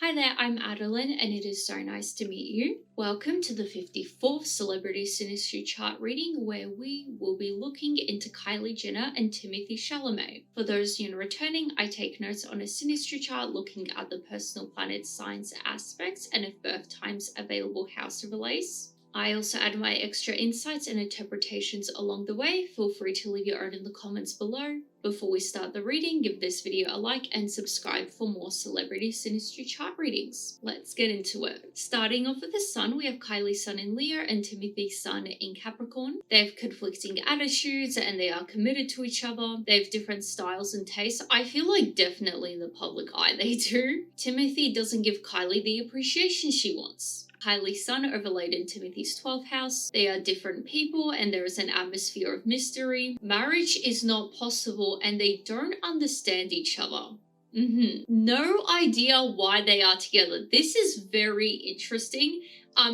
Hi there, I'm Adeline, and it is so nice to meet you. Welcome to the 54th Celebrity Synastry chart reading, where we will be looking into Kylie Jenner and Timothee Chalamet. For those new and returning, I take notes on a Synastry chart looking at the personal planets, signs, aspects, and if birth times available house overlays. I also add my extra insights and interpretations along the way. Feel free to leave your own in the comments below. Before we start the reading, give this video a like and subscribe for more Celebrity Synastry chart readings. Let's get into it. Starting off with the Sun, we have Kylie's Sun in Leo and Timothy's Sun in Capricorn. They have conflicting attitudes and they are committed to each other. They have different styles and tastes. I feel like definitely in the public eye they do. Timothy doesn't give Kylie the appreciation she wants. Kylie's Sun overlaid in Timothy's 12th house. They are different people and there is an atmosphere of mystery. Marriage is not possible and they don't understand each other. No idea why they are together. This is very interesting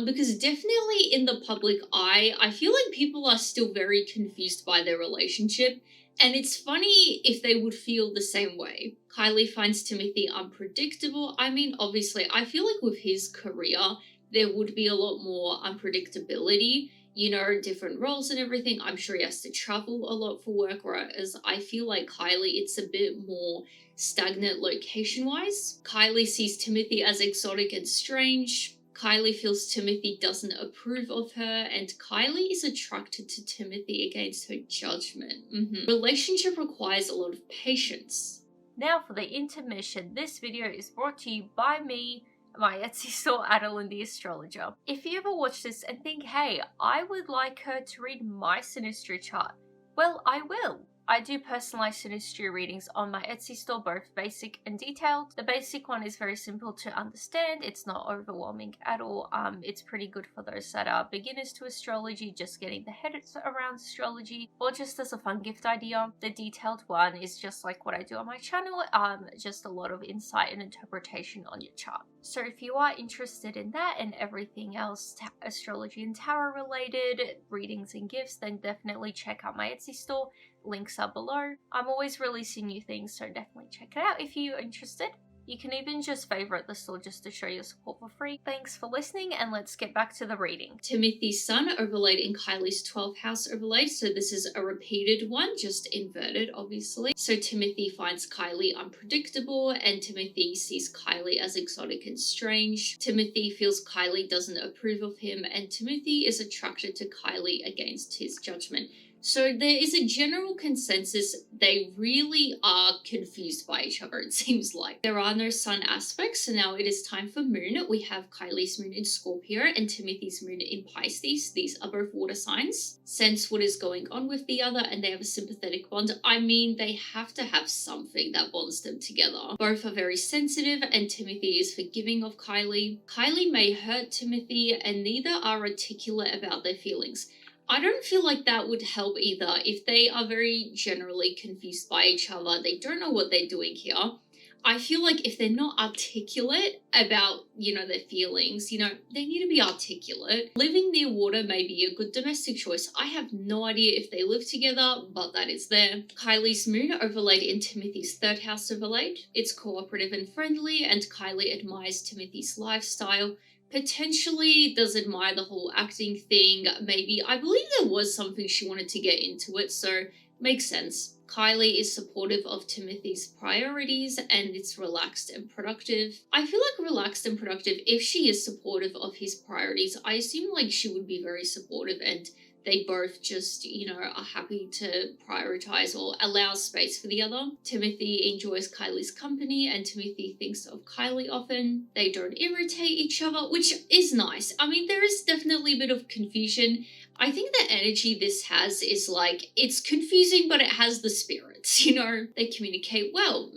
because definitely in the public eye, I feel like people are still very confused by their relationship. And it's funny if they would feel the same way. Kylie finds Timothy unpredictable. I mean, obviously, I feel like with his career, there would be a lot more unpredictability, different roles and everything. I'm sure he has to travel a lot for work, whereas I feel like Kylie, it's a bit more stagnant location-wise. Kylie sees Timothy as exotic and strange. Kylie feels Timothy doesn't approve of her, and Kylie is attracted to Timothy against her judgment. Relationship requires a lot of patience. Now for the intermission. This video is brought to you by me, my Etsy store, Adeline the Astrologer. If you ever watch this and think, hey, I would like her to read my Synastry chart, well, I will. I do personalized Synastry readings on my Etsy store, both basic and detailed. The basic one is very simple to understand. It's not overwhelming at all. It's pretty good for those that are beginners to astrology, just getting the head around astrology, or just as a fun gift idea. The detailed one is just like what I do on my channel, just a lot of insight and interpretation on your chart. So if you are interested in that and everything else astrology and tarot related, readings and gifts, then definitely check out my Etsy store. Links are below. I'm always releasing new things, so definitely check it out if you're interested. You can even just favorite the store just to show your support for free. Thanks for listening, and let's get back to the reading. Timothy's Sun overlaid in Kylie's 12th house overlaid, so this is a repeated one, just inverted obviously. So Timothy finds Kylie unpredictable and Timothy sees Kylie as exotic and strange. Timothy feels Kylie doesn't approve of him and Timothy is attracted to Kylie against his judgment. So there is a general consensus they really are confused by each other, it seems like. There are no sun aspects, so now it is time for moon. We have Kylie's moon in Scorpio and Timothy's moon in Pisces. These are both water signs. Sense what is going on with the other and they have a sympathetic bond. I mean, they have to have something that bonds them together. Both are very sensitive and Timothy is forgiving of Kylie. Kylie may hurt Timothy and neither are articulate about their feelings. I don't feel like that would help either. If they are very generally confused by each other, they don't know what they're doing here. I feel like if they're not articulate about, their feelings, they need to be articulate. Living near water may be a good domestic choice. I have no idea if they live together, but that is there. Kylie's moon overlaid in Timothy's 3rd house overlaid. It's cooperative and friendly, and Kylie admires Timothy's lifestyle. Potentially does admire the whole acting thing, maybe. I believe there was something she wanted to get into it, so makes sense. Kylie is supportive of Timothy's priorities and it's relaxed and productive. I feel like relaxed and productive, if she is supportive of his priorities, I assume like she would be very supportive and they both just, are happy to prioritize or allow space for the other. Timothy enjoys Kylie's company and Timothy thinks of Kylie often. They don't irritate each other, which is nice. I mean, there is definitely a bit of confusion. I think the energy this has is like, it's confusing, but it has the spirits, They communicate well.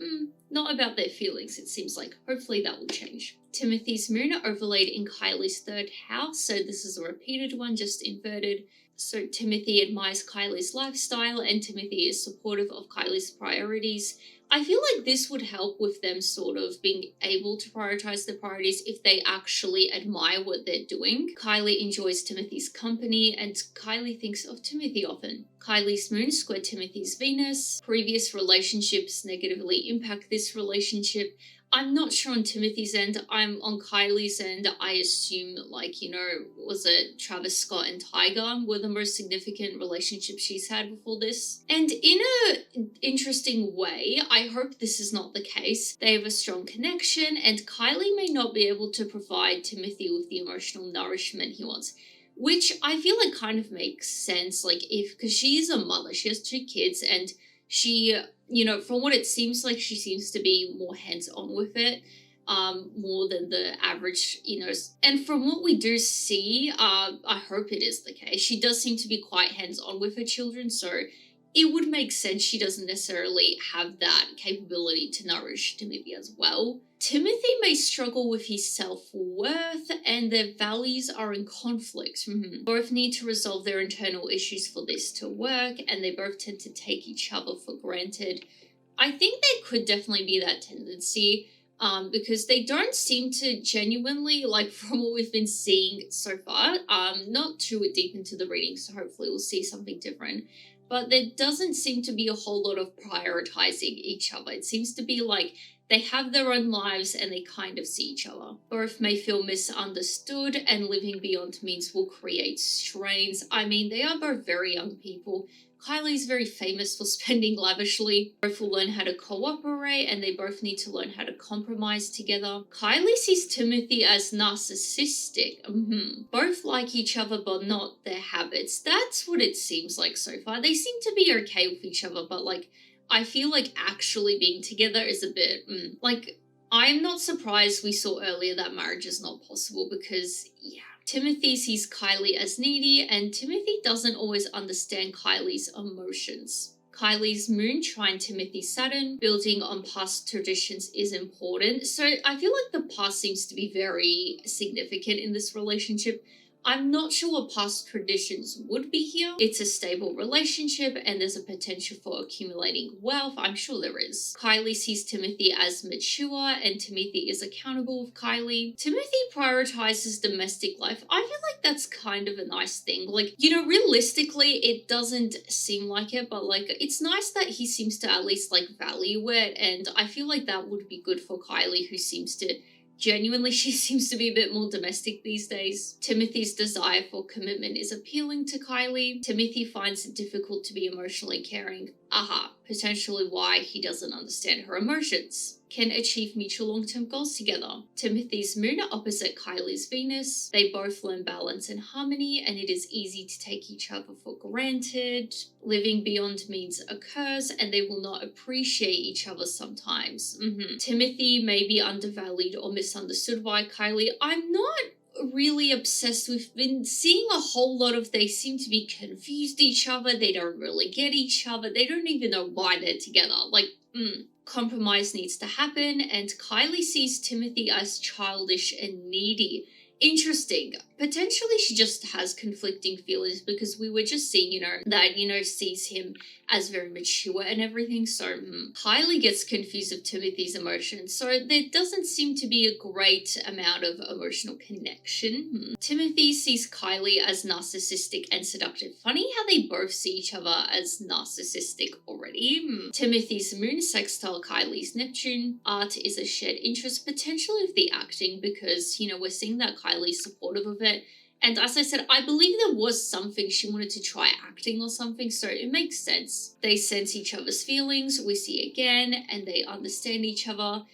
Not about their feelings, it seems like. Hopefully that will change. Timothy's moon overlaid in Kylie's 3rd house, so this is a repeated one, just inverted. So Timothy admires Kylie's lifestyle and Timothy is supportive of Kylie's priorities. I feel like this would help with them sort of being able to prioritize their priorities if they actually admire what they're doing. Kylie enjoys Timothy's company and Kylie thinks of Timothy often. Kylie's moon square Timothy's Venus. Previous relationships negatively impact this relationship. I'm not sure on Timothy's end. I'm on Kylie's end. I assume, like, was it Travis Scott and Tyga were the most significant relationships she's had before this? And in a interesting way, I hope this is not the case. They have a strong connection, and Kylie may not be able to provide Timothy with the emotional nourishment he wants. Which I feel like kind of makes sense, like, because she is a mother, she has 2 kids, and she, from what it seems like, she seems to be more hands-on with it, more than the average, and from what we do see, I hope it is the case, she does seem to be quite hands-on with her children, so it would make sense she doesn't necessarily have that capability to nourish Timothy as well. Timothy may struggle with his self-worth, and their values are in conflict. Both need to resolve their internal issues for this to work, and they both tend to take each other for granted. I think there could definitely be that tendency, because they don't seem to genuinely, like, from what we've been seeing so far, not too deep into the reading, so hopefully we'll see something different, but there doesn't seem to be a whole lot of prioritizing each other. It seems to be like they have their own lives and they kind of see each other. Both may feel misunderstood, and living beyond means will create strains. I mean, they are both very young people. Kylie's very famous for spending lavishly. Both will learn how to cooperate, and they both need to learn how to compromise together. Kylie sees Timothy as narcissistic. Both like each other, but not their habits. That's what it seems like so far. They seem to be okay with each other, but, like, I feel like actually being together is a bit, like, I'm not surprised we saw earlier that marriage is not possible because, yeah. Timothy sees Kylie as needy, and Timothy doesn't always understand Kylie's emotions. Kylie's moon trine Timothy Saturn, building on past traditions is important. So I feel like the past seems to be very significant in this relationship. I'm not sure what past traditions would be here. It's a stable relationship and there's a potential for accumulating wealth. I'm sure there is. Kylie sees Timothy as mature and Timothy is accountable with Kylie. Timothy prioritizes domestic life. I feel like that's kind of a nice thing. Like, realistically, it doesn't seem like it, but, like, it's nice that he seems to at least, like, value it, and I feel like that would be good for Kylie, who seems to genuinely, she seems to be a bit more domestic these days. Timothy's desire for commitment is appealing to Kylie. Timothy finds it difficult to be emotionally caring. Potentially why he doesn't understand her emotions. Can achieve mutual long-term goals together. Timothy's moon opposite Kylie's Venus. They both learn balance and harmony, and it is easy to take each other for granted. Living beyond means occurs, and they will not appreciate each other sometimes. Timothy may be undervalued or misunderstood by Kylie. I'm not really obsessed with. Been seeing a whole lot of they seem to be confused each other, they don't really get each other, they don't even know why they're together. Like, compromise needs to happen, and Kylie sees Timothy as childish and needy. Interesting. Potentially she just has conflicting feelings because we were just seeing, that, sees him as very mature and everything. So Kylie gets confused with Timothy's emotions. So there doesn't seem to be a great amount of emotional connection. Timothy sees Kylie as narcissistic and seductive. Funny how they both see each other as narcissistic already. Timothy's moon sextile Kylie's Neptune. Art is a shared interest, potentially with the acting, because, we're seeing that Kylie's supportive of it. And as I said, I believe there was something she wanted to try acting or something, so it makes sense. They sense each other's feelings, we see again, and they understand each other.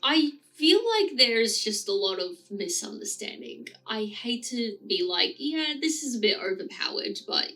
I feel like there's just a lot of misunderstanding. I hate to be like, yeah, this is a bit overpowered, but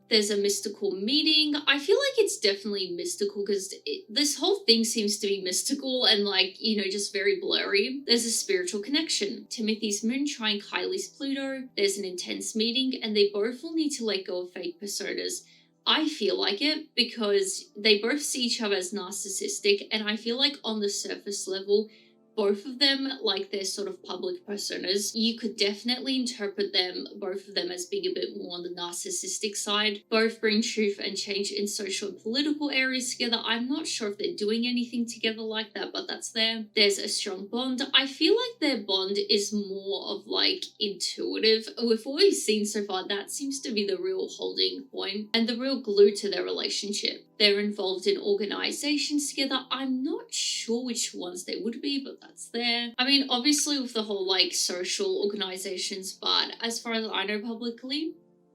there's a mystical meeting. I feel like it's definitely mystical because this whole thing seems to be mystical and, like, just very blurry. There's a spiritual connection. Timothy's moon trine Kylie's Pluto. There's an intense meeting, and they both will need to let go of fake personas. I feel like it because they both see each other as narcissistic, and I feel like on the surface level, both of them, like their sort of public personas, you could definitely interpret them, both of them, as being a bit more on the narcissistic side. Both bring truth and change in social and political areas together. I'm not sure if they're doing anything together like that, but that's there. There's a strong bond. I feel like their bond is more of, like, intuitive. With what we've seen so far, that seems to be the real holding point and the real glue to their relationship. They're involved in organizations together. I'm not sure which ones they would be, but that's there. I mean, obviously with the whole like social organizations, but as far as I know publicly,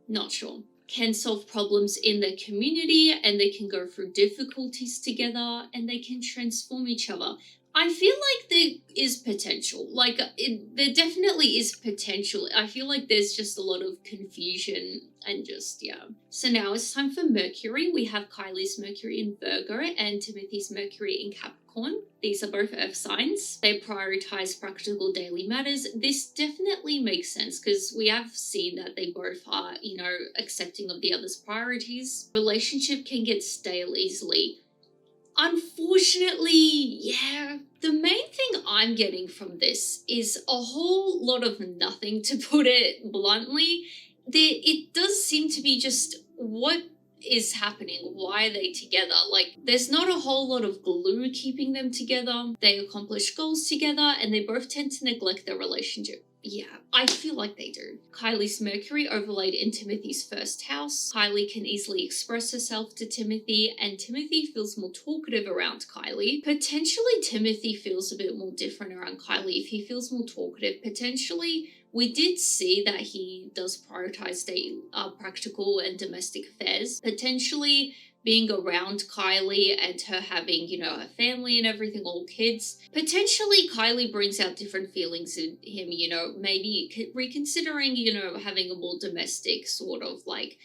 not sure. Can solve problems in their community, and they can go through difficulties together, and they can transform each other. I feel like there is potential. Like, there definitely is potential. I feel like there's just a lot of confusion and just, yeah. So now it's time for Mercury. We have Kylie's Mercury in Virgo and Timothy's Mercury in Capricorn. These are both earth signs. They prioritize practical daily matters. This definitely makes sense because we have seen that they both are, you know, accepting of the other's priorities. Relationship can get stale easily. Unfortunately, yeah. The main thing I'm getting from this is a whole lot of nothing, to put it bluntly. It does seem to be just what is happening. Why are they together? Like, there's not a whole lot of glue keeping them together. They accomplish goals together, and they both tend to neglect their relationship. Yeah, I feel like they do. Kylie's Mercury overlaid in Timothy's first house. Kylie can easily express herself to Timothy, and Timothy feels more talkative around Kylie. Potentially, Timothy feels a bit more different around Kylie. If he feels more talkative, potentially, we did see that he does prioritize practical and domestic affairs. Potentially, being around Kylie and her having, you know, her family and everything, all kids. Potentially, Kylie brings out different feelings in him, you know, maybe reconsidering, you know, having a more domestic sort of like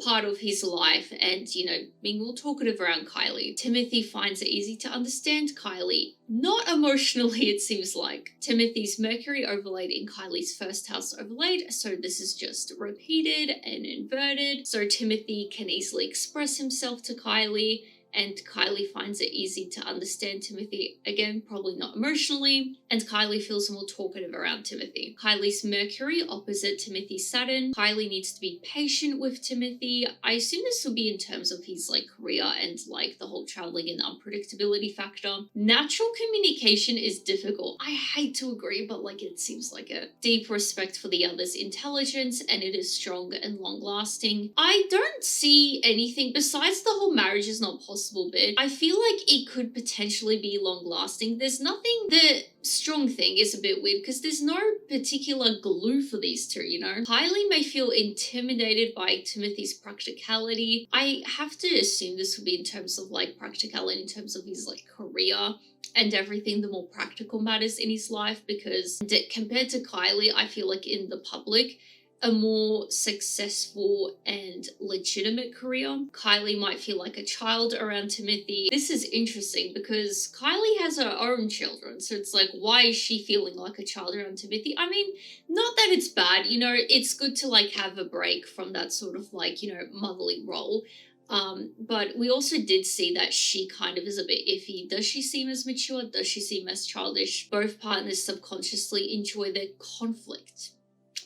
part of his life and, you know, being more talkative around Kylie. Timothy finds it easy to understand Kylie. Not emotionally, it seems like. Timothy's Mercury overlaid in Kylie's first house overlaid, so this is just repeated and inverted. So Timothy can easily express himself to Kylie, and Kylie finds it easy to understand Timothy. Again, probably not emotionally, and Kylie feels more talkative around Timothy. Kylie's Mercury opposite Timothy's Saturn. Kylie needs to be patient with Timothy. I assume this will be in terms of his like career and like the whole traveling and unpredictability factor. Natural communication is difficult. I hate to agree, but like it seems like a deep respect for the other's intelligence, and it is strong and long lasting. I don't see anything besides the whole marriage is not possible bit. I feel like it could potentially be long lasting. There's nothing. The strong thing is a bit weird because there's no particular glue for these two, you know. Kylie may feel intimidated by Timothy's practicality. I have to assume this would be in terms of like practicality, in terms of his like career and everything, the more practical matters in his life, because compared to Kylie, I feel like in the public, a more successful and legitimate career. Kylie might feel like a child around Timothy. This is interesting because Kylie has her own children, so it's like, why is she feeling like a child around Timothy? I mean, not that it's bad, you know, it's good to like have a break from that sort of like, you know, motherly role. But we also did see that she kind of is a bit iffy. Does she seem as mature? Does she seem as childish? Both partners subconsciously enjoy their conflict.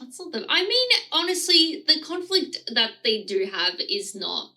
That's not I mean, honestly, the conflict that they do have is not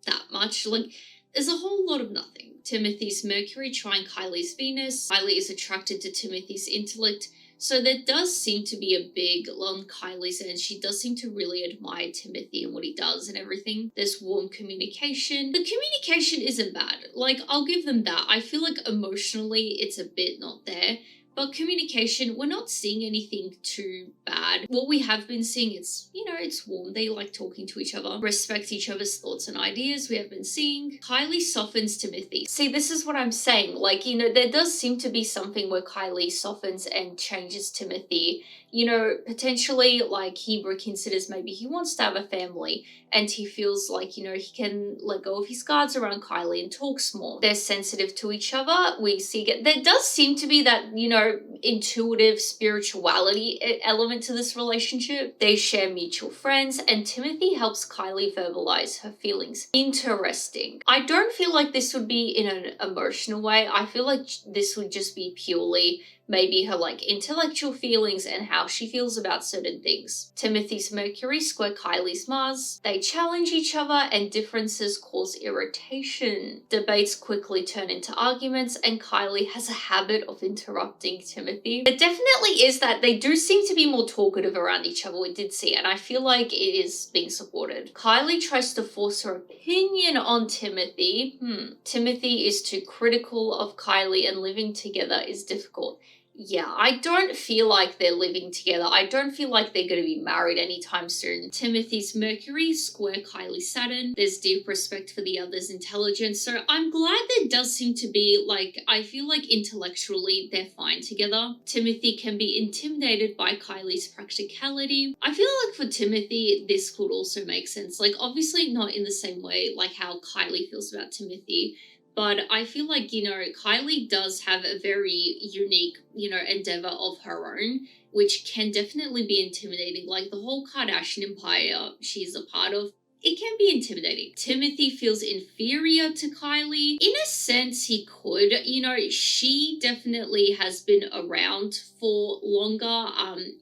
that much. Like, there's a whole lot of nothing. Timothy's Mercury trine Kylie's Venus. Kylie is attracted to Timothy's intellect. So there does seem to be a big on Kylie's end. She does seem to really admire Timothy and what he does and everything. There's warm communication. The communication isn't bad. Like, I'll give them that. I feel like emotionally it's a bit not there. But communication, we're not seeing anything too bad. What we have been seeing, it's, you know, it's warm. They like talking to each other, respect each other's thoughts and ideas. We have been seeing Kylie softens Timothy. See, this is what I'm saying. Like, you know, there does seem to be something where Kylie softens and changes Timothy. You know, potentially, like, he reconsiders maybe he wants to have a family and he feels like, you know, he can let go of his guards around Kylie and talks more. They're sensitive to each other. We see there does seem to be that, you know, intuitive spirituality element to this relationship. They share mutual friends, and Timothy helps Kylie verbalize her feelings. Interesting. I don't feel like this would be in an emotional way. I feel like this would just be purely maybe her like intellectual feelings and how she feels about certain things. Timothy's Mercury square Kylie's Mars. They challenge each other and differences cause irritation. Debates quickly turn into arguments, and Kylie has a habit of interrupting Timothy. Timothy. It definitely is that they do seem to be more talkative around each other, we did see, and I feel like it is being supported. Kylie tries to force her opinion on Timothy. Timothy is too critical of Kylie and living together is difficult. Yeah, I don't feel like they're living together. I don't feel like they're going to be married anytime soon. Timothy's Mercury square Kylie's Saturn. There's deep respect for the other's intelligence. So I'm glad there does seem to be, like, I feel like intellectually they're fine together. Timothy can be intimidated by Kylie's practicality. I feel like for Timothy, this could also make sense. Like, obviously not in the same way like how Kylie feels about Timothy. But I feel like, you know, Kylie does have a very unique, you know, endeavor of her own, which can definitely be intimidating. Like the whole Kardashian empire she's a part of, it can be intimidating. Timothy feels inferior to Kylie. In a sense, he could. You know, she definitely has been around for longer,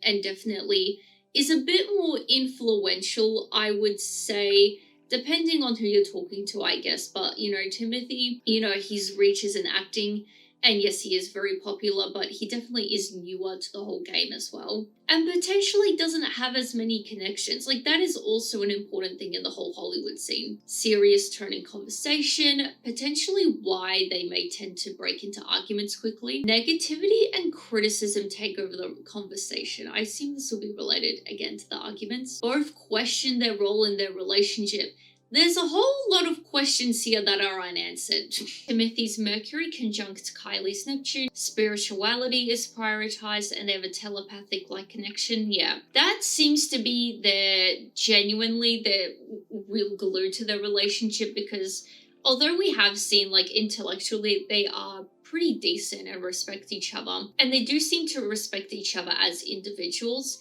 and definitely is a bit more influential, I would say, depending on who you're talking to, I guess. But, you know, Timothy, you know, his reach is in acting. And yes, he is very popular, but he definitely is newer to the whole game as well. And potentially doesn't have as many connections. Like, that is also an important thing in the whole Hollywood scene. Serious tone in conversation, potentially why they may tend to break into arguments quickly. Negativity and criticism take over the conversation. I assume this will be related again to the arguments. Both question their role in their relationship. There's a whole lot of questions here that are unanswered. Timothy's Mercury conjunct Kylie's Neptune. Spirituality is prioritized and they have a telepathic-like connection. Yeah, that seems to be their real glue to their relationship, because although we have seen, like, intellectually they are pretty decent and respect each other, and they do seem to respect each other as individuals,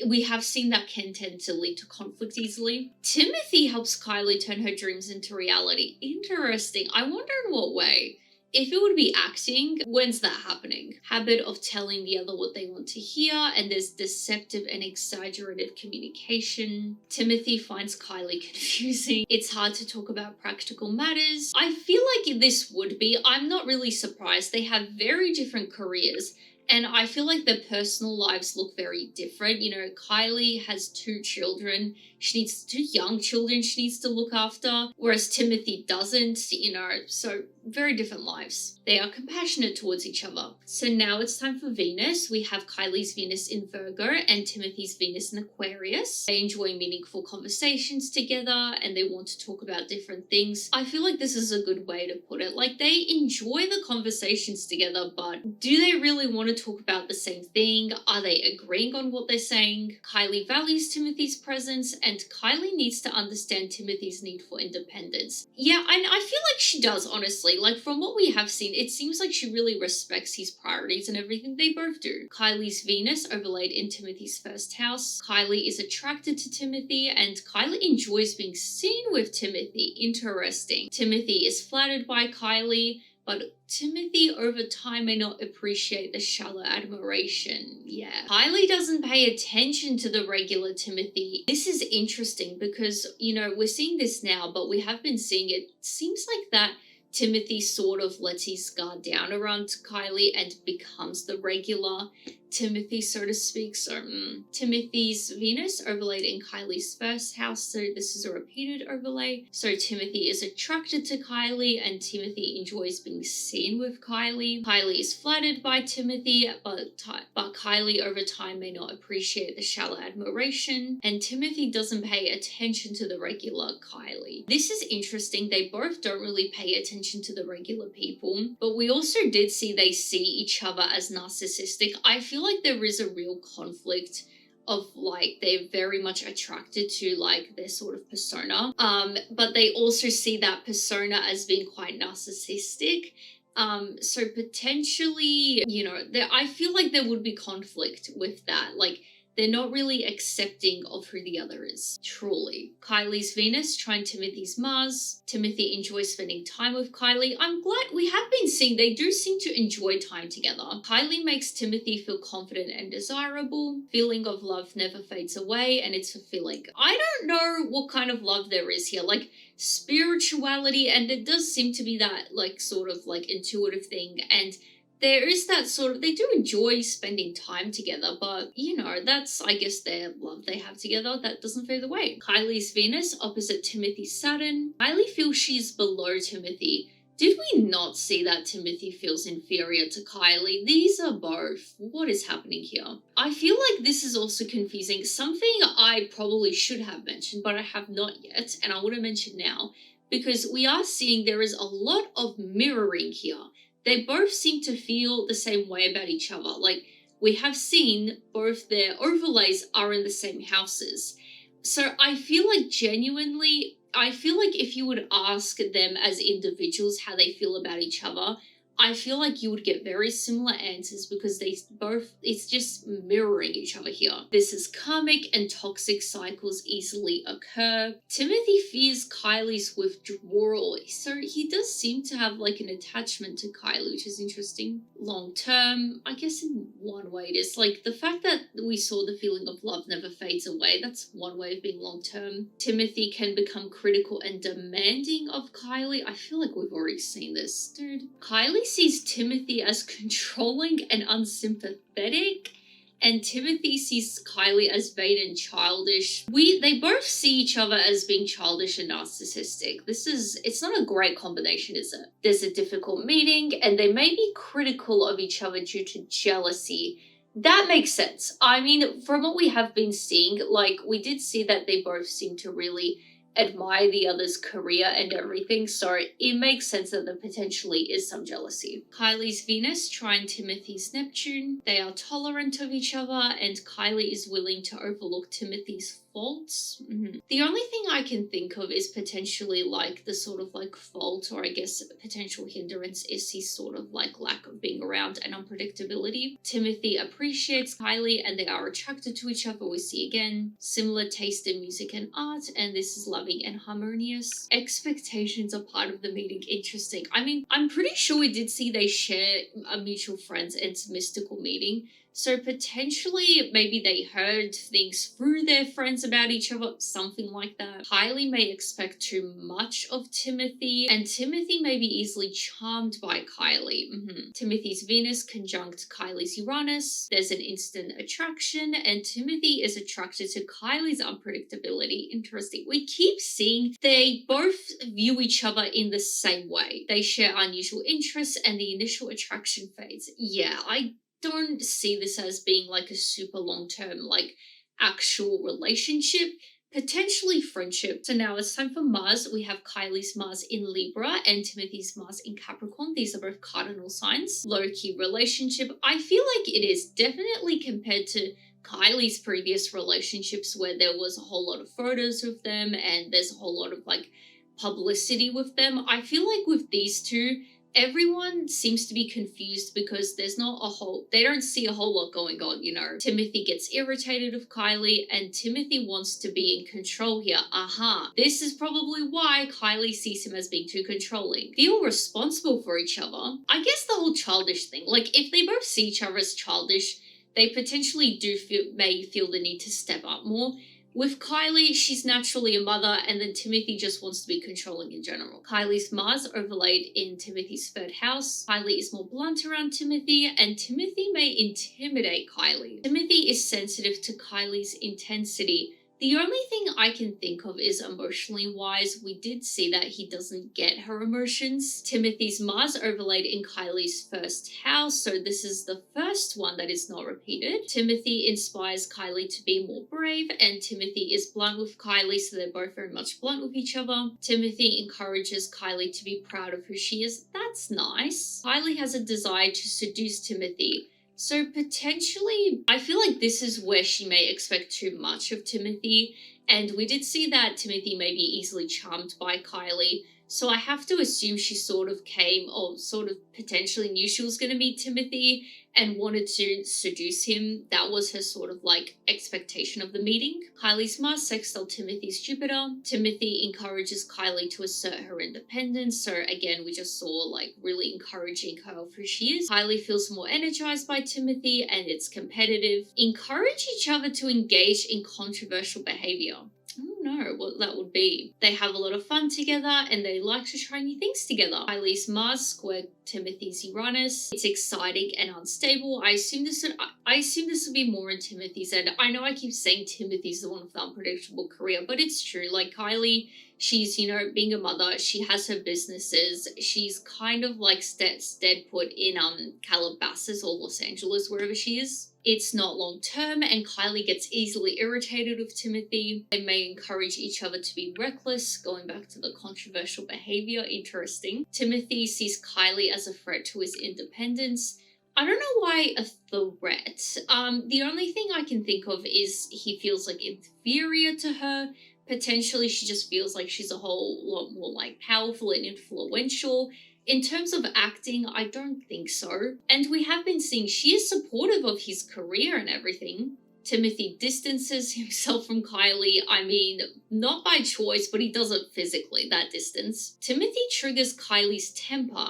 we have seen that can tend to lead to conflict easily. Timothy helps Kylie turn her dreams into reality. Interesting. I wonder in what way. If it would be acting, when's that happening? Habit of telling the other what they want to hear, and there's deceptive and exaggerated communication. Timothy finds Kylie confusing. It's hard to talk about practical matters. I feel like this would be. I'm not really surprised. They have very different careers. And I feel like their personal lives look very different. You know, Kylie has 2 children. She needs 2 young children she needs to look after, whereas Timothy doesn't, you know, so very different lives. They are compassionate towards each other. So now it's time for Venus. We have Kylie's Venus in Virgo and Timothy's Venus in Aquarius. They enjoy meaningful conversations together and they want to talk about different things. I feel like this is a good way to put it. Like, they enjoy the conversations together, but do they really want to talk about the same thing? Are they agreeing on what they're saying? Kylie values Timothy's presence and Kylie needs to understand Timothy's need for independence. Yeah, and I feel like she does, honestly. Like, from what we have seen, it seems like she really respects his priorities and everything. They both do. Kylie's Venus overlaid in Timothy's first house. Kylie is attracted to Timothy and Kylie enjoys being seen with Timothy. Interesting. Timothy is flattered by Kylie, but Timothy over time may not appreciate the shallow admiration. Yeah. Kylie doesn't pay attention to the regular Timothy. This is interesting because, you know, we're seeing this now, but we have been seeing it. Seems like that Timothy sort of lets his guard down around Kylie and becomes the regular Timothy, so to speak. So Timothy's Venus overlaid in Kylie's first house, so this is a repeated overlay. So Timothy is attracted to Kylie and Timothy enjoys being seen with Kylie. Kylie is flattered by Timothy, but Kylie over time may not appreciate the shallow admiration, and Timothy doesn't pay attention to the regular Kylie. This is interesting. They both don't really pay attention to the regular people, but we also did see they see each other as narcissistic. I feel like there is a real conflict of, like, they're very much attracted to, like, their sort of persona, but they also see that persona as being quite narcissistic. So potentially, you know, I feel like there would be conflict with that. Like, they're not really accepting of who the other is, truly. Kylie's Venus trine Timothy's Mars. Timothy enjoys spending time with Kylie. I'm glad we have been seeing they do seem to enjoy time together. Kylie makes Timothy feel confident and desirable. Feeling of love never fades away and it's fulfilling. I don't know what kind of love there is here. Like, spirituality, and it does seem to be that, like, sort of like intuitive thing, and there is that sort of, they do enjoy spending time together, but you know, that's, I guess, their love they have together. That doesn't fade away. Kylie's Venus opposite Timothy's Saturn. Kylie feels she's below Timothy. Did we not see that Timothy feels inferior to Kylie? These are both. What is happening here? I feel like this is also confusing. Something I probably should have mentioned, but I have not yet, and I want to mention now, because we are seeing there is a lot of mirroring here. They both seem to feel the same way about each other. Like, we have seen both their overlays are in the same houses. So I feel like genuinely, I feel like if you would ask them as individuals how they feel about each other, I feel like you would get very similar answers because they both, it's just mirroring each other here. This is karmic and toxic cycles easily occur. Timothy fears Kylie's withdrawal, so he does seem to have like an attachment to Kylie, which is interesting. Long term, I guess in one way it is like the fact that we saw the feeling of love never fades away. That's one way of being long term. Timothy can become critical and demanding of Kylie. I feel like we've already seen this, dude. Kylie sees Timothy as controlling and unsympathetic, and Timothy sees Kylie as vain and childish. They both see each other as being childish and narcissistic. It's not a great combination, is it? There's a difficult meeting, and they may be critical of each other due to jealousy. That makes sense. I mean, from what we have been seeing, like, we did see that they both seem to really admire the other's career and everything, so it makes sense that there potentially is some jealousy. Kylie's Venus trine Timothy's Neptune. They are tolerant of each other, and Kylie is willing to overlook Timothy's faults. The only thing I can think of is potentially like the sort of like fault, or I guess potential hindrance, is his sort of like lack of being around and unpredictability. Timothy appreciates Kylie and they are attracted to each other. We see again similar taste in music and art, and this is loving and harmonious. Expectations are part of the meeting. Interesting. I mean, I'm pretty sure we did see they share a mutual friends and some mystical meeting. So potentially, maybe they heard things through their friends about each other, something like that. Kylie may expect too much of Timothy, and Timothy may be easily charmed by Kylie. Timothy's Venus conjunct Kylie's Uranus. There's an instant attraction, and Timothy is attracted to Kylie's unpredictability. Interesting. We keep seeing they both view each other in the same way. They share unusual interests, and the initial attraction fades. Yeah, I don't see this as being like a super long-term like actual relationship, potentially friendship. So now it's time for Mars. We have Kylie's Mars in Libra and Timothy's Mars in Capricorn. These are both cardinal signs. Low-key relationship. I feel like it is definitely compared to Kylie's previous relationships where there was a whole lot of photos of them and there's a whole lot of like publicity with them. I feel like with these two, everyone seems to be confused because they don't see a whole lot going on, you know. Timothy gets irritated with Kylie and Timothy wants to be in control here. This is probably why Kylie sees him as being too controlling. Feel responsible for each other. I guess the whole childish thing, like if they both see each other as childish, they potentially may feel the need to step up more. With Kylie, she's naturally a mother, and then Timothy just wants to be controlling in general. Kylie's Mars overlaid in Timothy's third house. Kylie is more blunt around Timothy, and Timothy may intimidate Kylie. Timothy is sensitive to Kylie's intensity. The only thing I can think of is emotionally wise, we did see that he doesn't get her emotions. Timothy's Mars overlaid in Kylie's first house, so this is the first one that is not repeated. Timothy inspires Kylie to be more brave, and Timothy is blunt with Kylie, so they're both very much blunt with each other. Timothy encourages Kylie to be proud of who she is. That's nice. Kylie has a desire to seduce Timothy. So potentially, I feel like this is where she may expect too much of Timothy, and we did see that Timothy may be easily charmed by Kylie, so I have to assume she sort of potentially knew she was going to meet Timothy and wanted to seduce him. That was her sort of like expectation of the meeting. Kylie's Mars sextile Timothy's Jupiter. Timothy encourages Kylie to assert her independence. So again, we just saw like really encouraging her of who she is. Kylie feels more energized by Timothy and it's competitive. Encourage each other to engage in controversial behavior. don't know what that would be. They have a lot of fun together and they like to try new things together. Kylie's Mars square Timothy's Uranus. It's exciting and unstable. I assume this would be more in Timothy's end. I know I keep saying Timothy's the one with the unpredictable career, but it's true. Like Kylie, she's, you know, being a mother, she has her businesses. She's kind of like stead put in Calabasas or Los Angeles, wherever she is. It's not long term, and Kylie gets easily irritated with Timothy. They may encourage each other to be reckless, going back to the controversial behavior. Interesting. Timothy sees Kylie as a threat to his independence. I don't know why a threat. The only thing I can think of is he feels like inferior to her. Potentially she just feels like she's a whole lot more like powerful and influential. In terms of acting, I don't think so. And we have been seeing she is supportive of his career and everything. Timothy distances himself from Kylie. I mean, not by choice, but he does it physically, that distance. Timothy triggers Kylie's temper.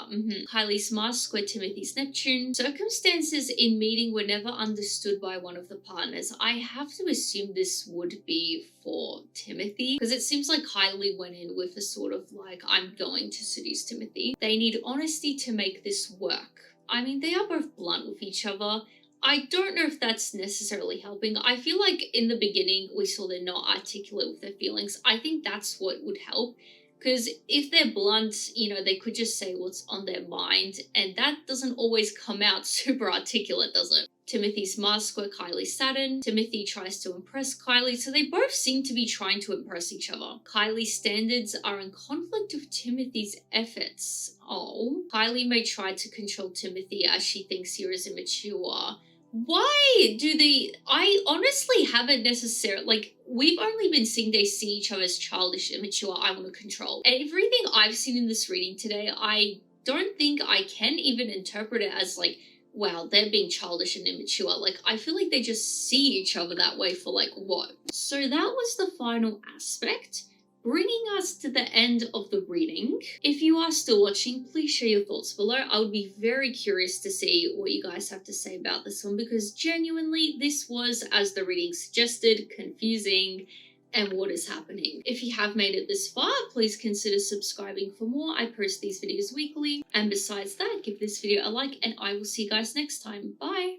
Kylie's Mars square Timothy's Neptune. Circumstances in meeting were never understood by one of the partners. I have to assume this would be for Timothy, because it seems like Kylie went in with a sort of like, I'm going to seduce Timothy. They need honesty to make this work. I mean, they are both blunt with each other. I don't know if that's necessarily helping. I feel like in the beginning, we saw they're not articulate with their feelings. I think that's what would help. Because if they're blunt, you know, they could just say what's on their mind. And that doesn't always come out super articulate, does it? Timothy's Mars square Kylie's Saturn. Timothy tries to impress Kylie, so they both seem to be trying to impress each other. Kylie's standards are in conflict with Timothy's efforts. Oh. Kylie may try to control Timothy as she thinks he is immature. Why do they? I honestly haven't necessarily, like, we've only been seeing they see each other as childish, immature, I want to control. Everything I've seen in this reading today, I don't think I can even interpret it as like, wow, they're being childish and immature. Like, I feel like they just see each other that way for like, what? So that was the final aspect, bringing us to the end of the reading. If you are still watching, please share your thoughts below. I would be very curious to see what you guys have to say about this one, because genuinely this was, as the reading suggested, confusing and what is happening. If you have made it this far, please consider subscribing for more. I post these videos weekly. And besides that, give this video a like and I will see you guys next time. Bye!